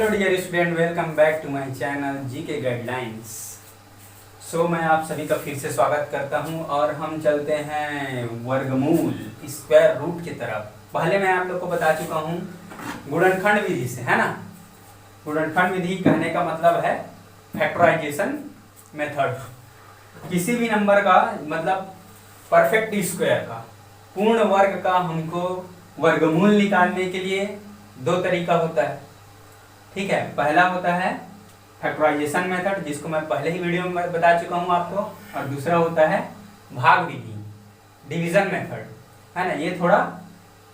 Hello dear student, welcome back to my channel GK guidelines. मैं आप सभी का फिर से स्वागत करता हूं और हम चलते हैं वर्गमूल स्क्वायर रूट की तरफ। पहले मैं आप लोग को बता चुका हूं गुणनखंड विधि से, है ना। गुणनखंड विधि कहने का मतलब है फैक्टराइजेशन मेथड। किसी भी नंबर का मतलब परफेक्ट स्क्वायर का, पूर्ण वर्ग का हमको वर्गमूल निकालने के लिए दो तरीका होता है। ठीक है, पहला होता है फैक्टराइजेशन मेथड, जिसको मैं पहले ही वीडियो में बता चुका हूं आपको, और दूसरा होता है भाग विधि, डिवीजन मेथड, है ना। ये थोड़ा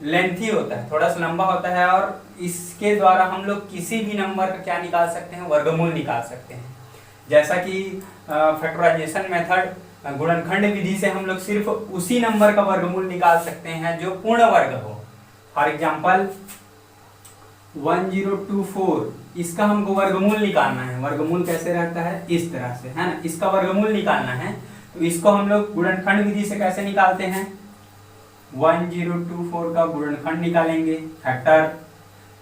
लेंथी होता है, थोड़ा सा लंबा होता है, और इसके द्वारा हम लोग किसी भी नंबर का क्या निकाल सकते हैं, वर्गमूल निकाल सकते हैं। जैसा कि फैक्टराइजेशन मेथड गुणनखंड विधि से हम लोग सिर्फ उसी नंबर का वर्गमूल निकाल सकते हैं जो पूर्ण वर्ग हो। फॉर एग्जाम्पल 1024, इसका हमको वर्गमूल निकालना है। वर्गमूल कैसे रहता है, इस तरह से, है ना। इसका वर्गमूल निकालना है तो इसको हम लोग गुणनखंड विधि से कैसे निकालते हैं, 1024 का गुणनखंड निकालेंगे। फैक्टर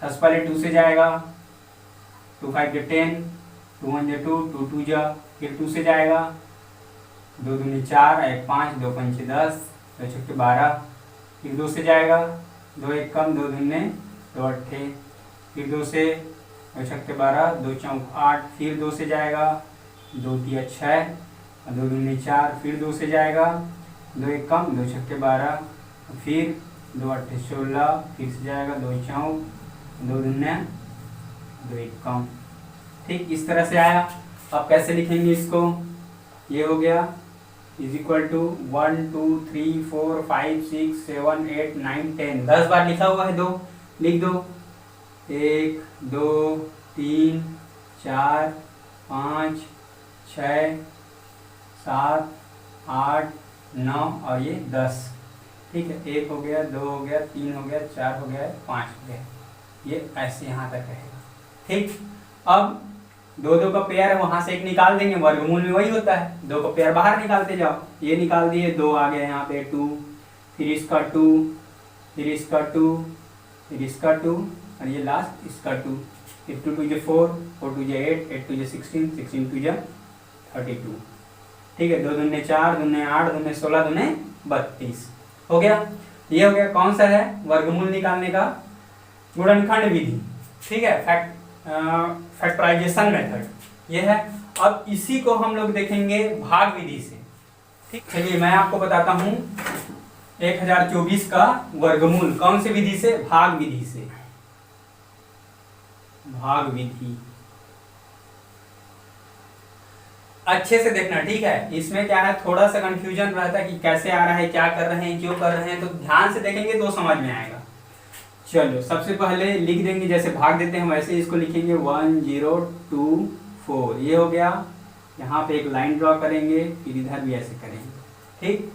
सबसे पहले 2 से जाएगा, 2 5 10, 2 1 2, 2 2 जा, फिर 2 से जाएगा, 2 दूनी 4, 1 5, 2 5 10, 2 6 12, फिर 2 से जाएगा, 2 1 कम, 2 दूनी 2 8, फिर 2 से 2 6 12, 2 4 8, फिर 2 से जाएगा, 2 3 6, 2 दूनी 4, फिर 2 से जाएगा, 2 1 कम, 2 6 12, फिर 2 8 16, फिर से जाएगा, 2 4, 2 दूनी 2 1 कम। ठीक, इस तरह से आया। अब कैसे लिखेंगे इसको, ये हो गया इज इक्वल टू 1 2 3 4 5 6 7 8 9 10, 10 बार लिखा हुआ है, 2 लिख दो, 1 2 3 4 5 6 7 8 9 और ये 10। ठीक है, 1 हो गया, 2 हो गया, 3 हो गया, 4 हो गया, 5 हो गया। ये ऐसे यहाँ तक रहेगा। ठीक, अब 2 2 का पेयर वहां से एक निकाल देंगे, वर्गमूल में वही होता है, 2 का पेयर बाहर निकालते जाओ। ये निकाल दिए, 2 आ गया यहाँ पे 2, फिर इसका 2, फिर इसका 2, फिर इसका 2, और ये लास्ट इसका 2, फिर 2 2 4, 4 2 8, 8 2 16, 16 2 32। ठीक है, 2 दूने 4, दूने 8, दूने 16, दूने 32 हो गया। ये हो गया कौन सा है, वर्गमूल निकालने का गुणनखंड विधि। ठीक है, फैक्टराइजेशन मेथड ये है। अब इसी को हम लोग देखेंगे भाग विधि से। ठीक, चलिए मैं आपको बताता हूं 1024 का वर्गमूल कौन सी विधि से, भाग विधि से। भाग विधि अच्छे से देखना, ठीक है। इसमें क्या है, थोड़ा सा कंफ्यूजन रहता है कि कैसे आ रहा है, क्या कर रहे हैं, क्यों कर रहे हैं, तो ध्यान से देखेंगे तो समझ में आएगा। चलो सबसे पहले लिख देंगे, जैसे भाग देते हैं वैसे इसको लिखेंगे 1024, ये हो गया। यहाँ पे एक लाइन ड्रॉ करेंगे, फिर इधर भी ऐसे करेंगे। ठीक,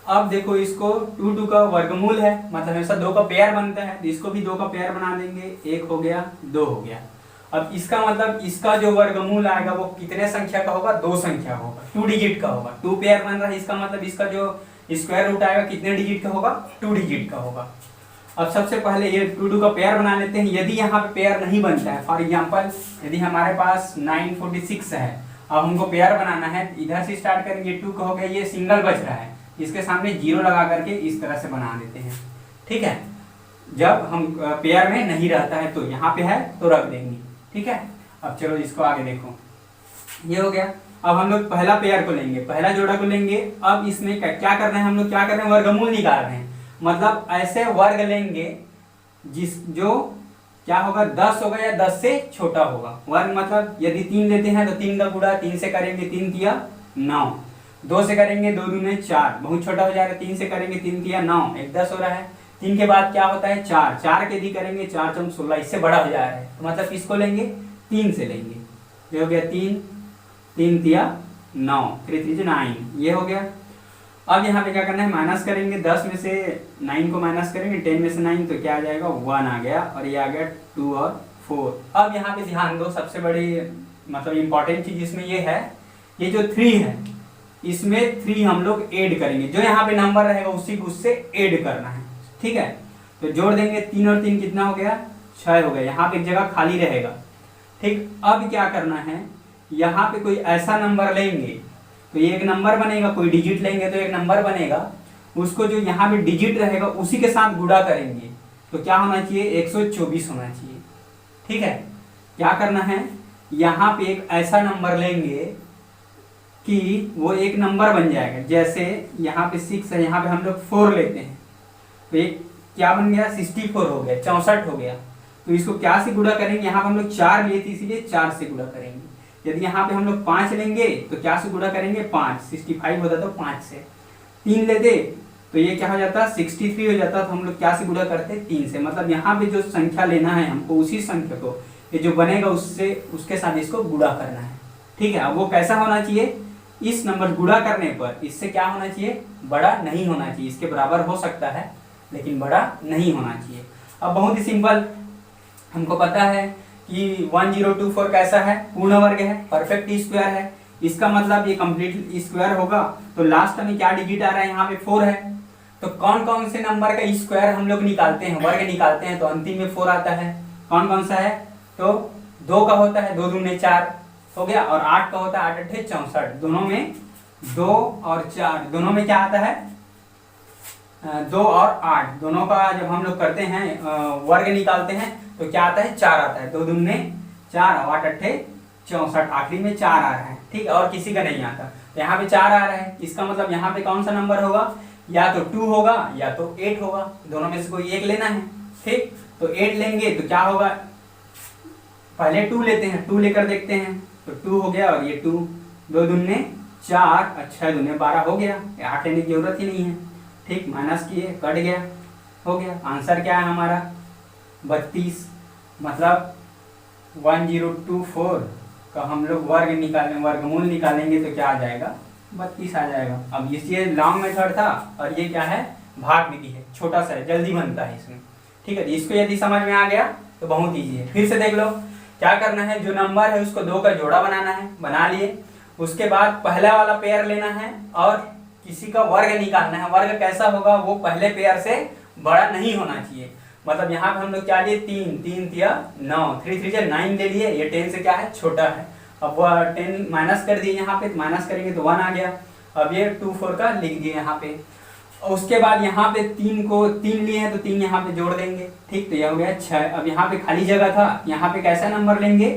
अब देखो इसको 2 2 का वर्गमूल है, मतलब हमेशा 2 का पेयर बनता है, तो इसको भी 2 का पेयर बना देंगे। 1 हो गया, 2 हो गया। अब इसका मतलब इसका जो वर्गमूल आएगा वो कितने संख्या का होगा, 2 संख्या होगा, 2 डिजिट का होगा। 2 पेयर बन रहा है, इसका मतलब इसका जो स्क्वायर रूट आएगा कितने डिजिट का होगा, 2 डिजिट का होगा। अब सबसे पहले ये 2 2 का पेयर बना लेते हैं। यदि यहाँ पे पेयर नहीं बनता है, फॉर एग्जांपल यदि हमारे पास 946 है, अब हमको पेयर बनाना है, इधर से स्टार्ट करेंगे, 2 का हो गया, ये सिंगल बच रहा है, इसके सामने 0 लगा करके इस तरह से बना देते हैं। ठीक है, जब हम पेयर में नहीं रहता है तो यहाँ पे है तो रख देंगे। ठीक है, अब चलो इसको आगे देखो, ये हो गया। अब हम लोग पहला पेयर को लेंगे, पहला जोड़ा को लेंगे। अब इसमें क्या कर रहे हैं हम लोग, क्या कर रहे हैं, वर्गमूल निकाल रहे हैं। मतलब ऐसे वर्ग लेंगे जो क्या होगा, 10 होगा या 10 से छोटा होगा। वर्ग मतलब यदि 3 लेते हैं तो 3 का गुणा 3 से करेंगे, 3 तिया 9, 2 से करेंगे 2 दूने 4, बहुत छोटा हो जाएगा, 3 से करेंगे 3 तिया 9, 1 10 हो रहा है। 3 के बाद क्या होता है, 4, 4 के यदि करेंगे 4 चौक 16, इससे बड़ा हो जा रहा है, तो मतलब किसको लेंगे, 3 से लेंगे। ये हो गया 3, 3 तिया 9, 3 3 9, ये हो गया। अब यहाँ पे क्या करना है, माइनस करेंगे, 10 में से 9 को माइनस करेंगे, 10 में से 9 तो क्या आ जाएगा, 1 आ गया, और ये आ गया 2 और 4। अब यहाँ पे ध्यान दो, सबसे बड़ी मतलब इम्पोर्टेंट चीज इसमें ये है, ये जो 3 है इसमें 3 हम लोग ऐड करेंगे, जो यहाँ पे नंबर रहेगा उसी को उससे ऐड करना है। ठीक है, तो जोड़ देंगे, 3 और 3 कितना हो गया, 6 हो गया। यहाँ पे एक जगह खाली रहेगा, ठीक, अब क्या करना है, यहाँ पे कोई ऐसा नंबर लेंगे तो ये एक नंबर बनेगा, कोई डिजिट लेंगे तो एक नंबर बनेगा, उसको जो यहाँ पे डिजिट रहेगा उसी के साथ गुणा करेंगे तो क्या होना चाहिए, 124 होना चाहिए। ठीक है, क्या करना है, यहाँ पे एक ऐसा नंबर लेंगे कि वो एक नंबर बन जाएगा, जैसे यहाँ पे 6 है, यहाँ पे हम लोग 4 लेते हैं तो एक क्या बन गया, 64 हो गया, 64 हो गया। तो इसको क्या से गुणा करेंगे, यहाँ पे हम लोग 4 लिए थे इसीलिए 4 से गुणा करेंगे। यदि यहाँ पे हम लोग 5 लेंगे तो क्या से गुणा करेंगे, 5, 65 होता तो 5 से। 3 लेते तो ये क्या हो जाता, 63 हो जाता, तो हम लोग क्या से गुणा करते, 3 से। मतलब यहाँ पे जो संख्या लेना है हमको, उसी संख्या को ये जो बनेगा उससे उसके साथ इसको गुणा करना है। ठीक है, अब वो कैसा होना चाहिए, इस नंबर गुणा करने पर इससे क्या होना चाहिए, बड़ा नहीं होना चाहिए, इसके बराबर हो सकता है लेकिन बड़ा नहीं होना चाहिए। अब बहुत ही सिंपल, हमको पता है कि 1024 कैसा है, पूर्ण वर्ग है, परफेक्ट स्क्वायर है, इसका मतलब ये कंप्लीट स्क्वायर होगा। तो लास्ट में क्या डिजिट आ रहा है, यहाँ पे 4 है, तो कौन कौन से नंबर का स्क्वायर हम लोग निकालते हैं, वर्ग निकालते हैं, तो अंतिम में 4 आता है। कौन कौन सा है, तो 2 का होता है, 2 दूने 4 हो गया, और 8 का होता है, 8 8 64, दोनों में 2 और 4, दोनों में क्या आता है, 2 और 8, दोनों का जब हम लोग करते हैं वर्ग निकालते हैं तो क्या आता है, 4 आता है, 2 दूने 4 और 8 8 64, आखिरी में 4 आ रहा है। ठीक है, और किसी का नहीं आता, तो यहाँ पे 4 आ रहा है, इसका मतलब यहाँ पे कौन सा नंबर होगा, या तो 2 होगा या तो 8 होगा, दोनों में से कोई एक लेना है। ठीक, तो 8 लेंगे तो क्या होगा, पहले 2 लेते हैं, 2 लेकर देखते हैं, तो 2 हो गया, और ये 2, 2 दूने 4 और 6 दूने 12 हो गया, 8 लेने की जरूरत ही नहीं है। ठीक, माइनस किए, कट गया, हो गया, आंसर क्या है हमारा, 32। मतलब 1024 का हम लोग वर्ग निकालें, वर्गमूल निकालेंगे तो क्या आ जाएगा, 32 आ जाएगा। अब ये लॉन्ग मेथड था और ये क्या है, भाग विधि है, छोटा सा है, जल्दी बनता है इसमें। ठीक है, इसको यदि समझ में आ गया तो बहुत ईजी है। फिर से देख लो, क्या करना है, जो नंबर है उसको 2 का जोड़ा बनाना है, बना लिए, उसके बाद पहला वाला पेयर लेना है और किसी का वर्ग निकालना है। वर्ग कैसा होगा, वो पहले पेयर से बड़ा नहीं होना चाहिए। मतलब यहाँ पे हम लोग क्या लिए, 3 3 या 9, 3 3 9 ले लिए, ये 10 से क्या है, छोटा है। अब वह 10 माइनस कर दिए, यहाँ पे माइनस करेंगे तो 1 आ गया। अब ये 2 4 का लिख दिए यहाँ पे, और उसके बाद यहाँ पे 3 लिए हैं तो 3 यहाँ पे जोड़ देंगे। ठीक, तो यह हो गया 6। अब यहाँ पे खाली जगह था, यहाँ पे कैसा नंबर लेंगे,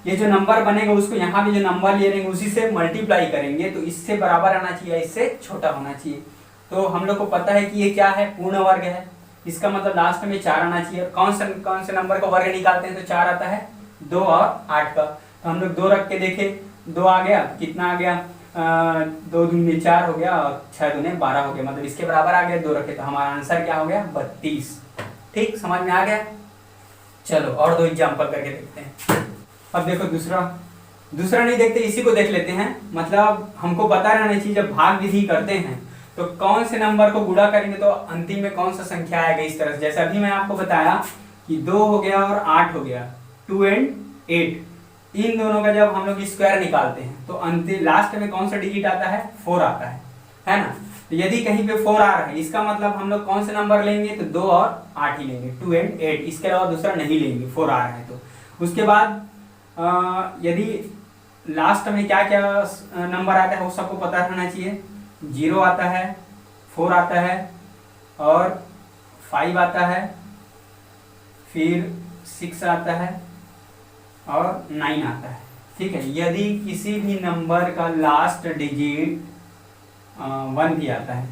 ये जो नंबर बनेगा उसको यहाँ पे जो नंबर ले लेंगे उसी से मल्टीप्लाई करेंगे, तो इससे बराबर आना चाहिए, इससे छोटा होना चाहिए। तो हम लोग को पता है कि ये क्या है, पूर्ण वर्ग है, इसका मतलब लास्ट में 4 आना चाहिए। कौन से नंबर का वर्ग निकालते हैं तो 4 आता है, 2 और 8 का। तो हम लोग 2 रख के देखे, 2 आ गया, कितना आ गया, 2 दूने 4 हो गया और 6 दूने 12 हो गया, मतलब इसके बराबर आ गया, 2 रखे तो हमारा आंसर क्या हो गया, 32। ठीक, समझ में आ गया। चलो और 2 एग्जाम्पल करके देखते हैं। अब देखो दूसरा नहीं देखते, इसी को देख लेते हैं। मतलब हमको पता रहना चाहिए जब भाग विधि करते हैं तो कौन से नंबर को गुणा करेंगे तो अंतिम में कौन सा संख्या आएगा, इस तरह से। जैसे अभी मैं आपको बताया कि 2 हो गया और 8 हो गया, 2 और 8, इन दोनों का जब हम लोग स्क्वायर निकालते हैं तो अंतिम लास्ट में कौन सा डिजिट आता है, 4 आता है ना। तो यदि कहीं पे 4 आ रहा है, इसका मतलब हम लोग कौन से नंबर लेंगे, तो 2 और 8 ही लेंगे, 2 और 8, इसके अलावा दूसरा नहीं लेंगे, 4 आ रहा है तो। उसके बाद यदि लास्ट में क्या क्या नंबर आता है वो सबको पता रहना चाहिए। 0 आता है, 4 आता है और 5 आता है, फिर 6 आता है और 9 आता है। ठीक है, यदि किसी भी नंबर का लास्ट डिजिट 1 भी आता है,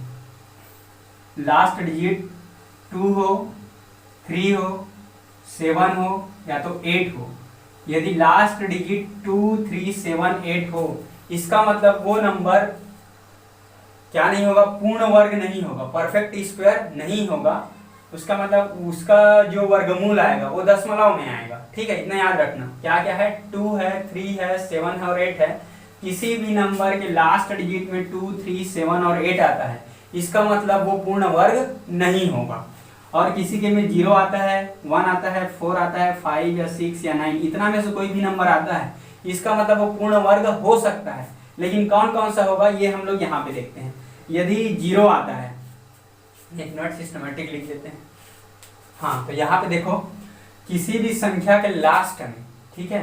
लास्ट डिजिट 2 हो, 3 हो, 7 हो या तो 8 हो, यदि लास्ट डिजिट 2 3 7 8 हो, इसका मतलब वो नंबर क्या नहीं होगा, पूर्ण वर्ग नहीं होगा, परफेक्ट स्क्वायर नहीं होगा। उसका मतलब उसका जो वर्गमूल आएगा वो दशमलव में आएगा। ठीक है, इतना याद रखना। क्या क्या है, 2 है, 3 है, 7 है और 8 है। किसी भी नंबर के लास्ट डिजिट में 2 3 7 और 8 आता है, इसका मतलब वो पूर्ण वर्ग नहीं होगा। और किसी के में 0 आता है, 1 आता है, 4 आता है, 5 या 6 या 9, इतना में से कोई भी नंबर आता है, इसका मतलब वो पूर्ण वर्ग हो सकता है। लेकिन कौन कौन सा होगा ये हम लोग यहाँ पे देखते हैं। यदि 0 आता है, एक मिनट सिस्टमेटिक लिख देते हैं। हाँ, तो यहाँ पे देखो, किसी भी संख्या के लास्ट में, ठीक है,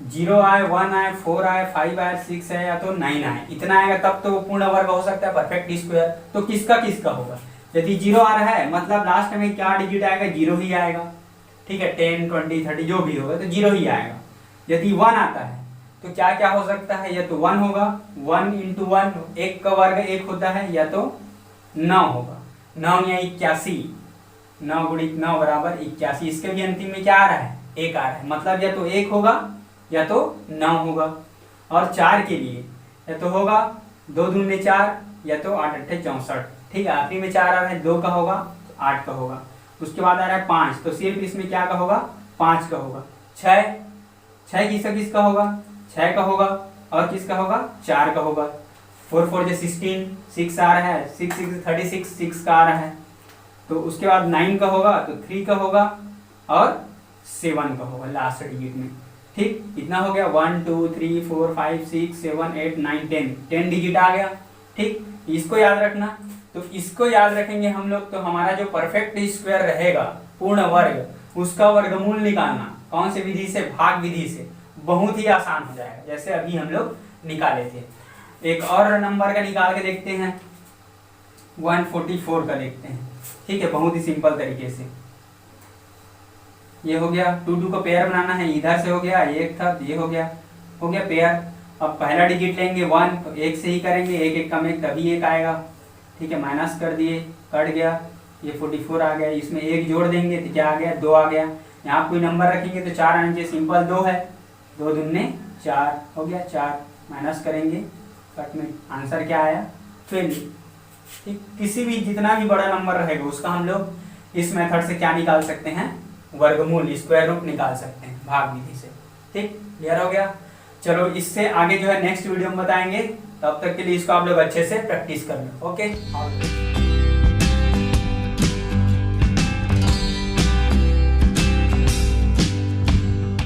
0 आए, 1 आए, 4 आए, 5 आए, 6 है या तो 9 आए, इतना आएगा तब तो पूर्ण वर्ग हो सकता है परफेक्ट स्क्वायर। तो किसका किसका होगा? यदि 0 आ रहा है मतलब लास्ट में क्या डिजिट आएगा? 0 ही आएगा। ठीक है, 10, 20, 30 जो भी होगा तो 0 ही आएगा। यदि 1 आता है तो क्या क्या हो सकता है? या तो 1 होगा, 1 इंटू 1, 1 का वर्ग 1 होता है, या तो 9 होगा, 9 या 81, 9 गुणित 9 बराबर 81। इसके भी अंतिम में क्या आ रहा है? 1 आ रहा है, मतलब या तो 1 होगा या तो 9 होगा। और 4 के लिए या तो होगा 2 दूनी 4 या तो 8 अट्ठे 64। ठीक है, आखिरी में 4 आ रहा है, 2 का होगा तो 8 का होगा। उसके बाद आ रहा है 5, तो सिर्फ इसमें क्या का होगा? 5 का होगा। 6, 6 किसका होगा? 6 का होगा। और किसका होगा? 4 का होगा। 4 4 जो 16, 6 आ रहा है, 6 6 36, 6 का आ रहा है। तो उसके बाद 9 का होगा तो 3 का होगा और 7 का होगा लास्ट डिजिट में। ठीक, इतना हो गया 1 2 3 4 5 6 7 8 9 10 डिजिट आ गया। ठीक, इसको याद रखना। तो इसको याद रखेंगे हम लोग तो हमारा जो परफेक्ट स्क्वायर रहेगा पूर्ण वर्ग, उसका वर्गमूल निकालना कौन से विधि से? भाग विधि से। बहुत ही आसान हो जाएगा, जैसे अभी हम लोग निकाले थे। एक और नंबर का निकाल के देखते हैं, 144 का देखते हैं। ठीक है, बहुत ही सिंपल तरीके से। ये हो गया 2 2 का पेयर बनाना है, इधर से हो गया, एक था ये हो गया पेयर। अब पहला डिजिट लेंगे 1, तो 1 से ही करेंगे, 1 1 कम 1 तभी 1 आएगा। ठीक है, माइनस कर दिए, कट गया, ये 44 आ गया। इसमें 1 जोड़ देंगे तो क्या आ गया? 2 आ गया। यहाँ कोई नंबर रखेंगे तो 4 आना चाहिए, सिंपल 2 है, 2 दूने 4 हो गया 4, माइनस करेंगे, कट में आंसर क्या आया? 12। ठीक, किसी भी जितना भी बड़ा नंबर रहेगा उसका हम लोग इस मेथड से क्या निकाल सकते हैं? वर्गमूल, स्क्वायर रूट निकाल सकते हैं भाग विधि से। ठीक, क्लियर हो गया? चलो इससे आगे जो है नेक्स्ट वीडियो में बताएंगे, तब तक के लिए इसको आप लोग अच्छे से प्रैक्टिस कर लो। ओके।